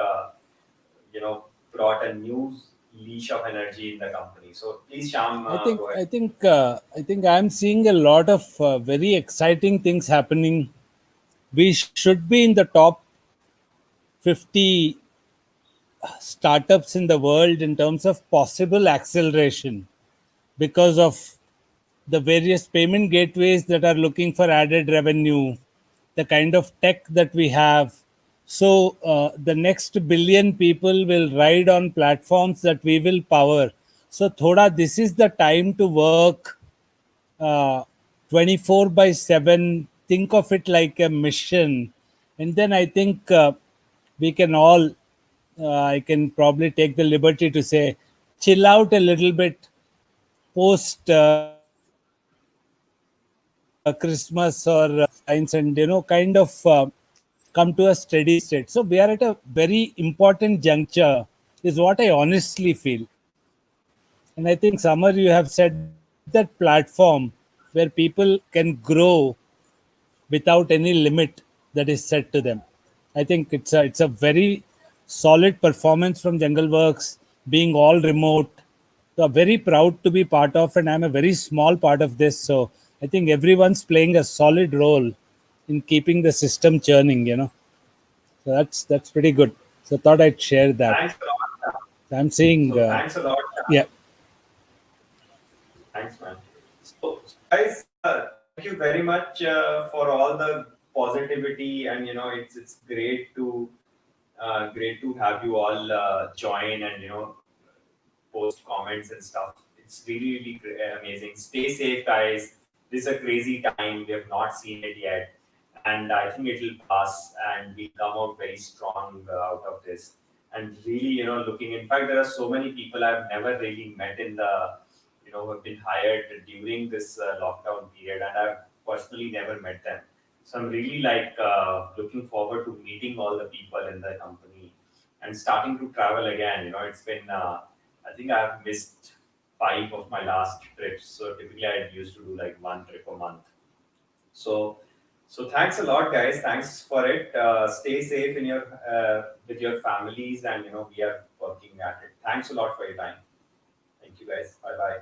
brought a new leash of energy in the company. So please, Sham, go ahead. I think I'm seeing a lot of very exciting things happening. We should be in the top 50 startups in the world in terms of possible acceleration because of the various payment gateways that are looking for added revenue, the kind of tech that we have. So the next billion people will ride on platforms that we will power. So thoda, this is the time to work 24 by 7. Think of it like a mission. And then I think we can all, I can probably take the liberty to say, chill out a little bit post Christmas or and kind of come to a steady state. So we are at a very important juncture, is what I honestly feel. And I think Samar, you have said that platform where people can grow without any limit that is set to them. I think it's a very solid performance from Jungleworks, being all remote. So I'm very proud to be part of, and I'm a very small part of this. So I think everyone's playing a solid role in keeping the system churning. So that's pretty good. So thought I'd share that. Thanks a lot. I'm seeing, So thanks a lot. Sham. yeah. Thanks, man. So, guys, thank you very much for all the positivity, and it's great to have you all join and post comments and stuff. It's really amazing. Stay safe, guys. This is a crazy time. We have not seen it yet, and I think it will pass, and we come out very strong out of this. And really, looking. In fact, there are so many people I've never really met in the who have been hired during this lockdown period, and I've personally never met them. So I'm really like looking forward to meeting all the people in the company and starting to travel again. It's been I think I've missed 5 of my last trips. So typically I used to do like 1 trip a month. So thanks a lot, guys. Thanks for it. Stay safe in your with your families, and we are working at it. Thanks a lot for your time. Thank you, guys. Bye bye.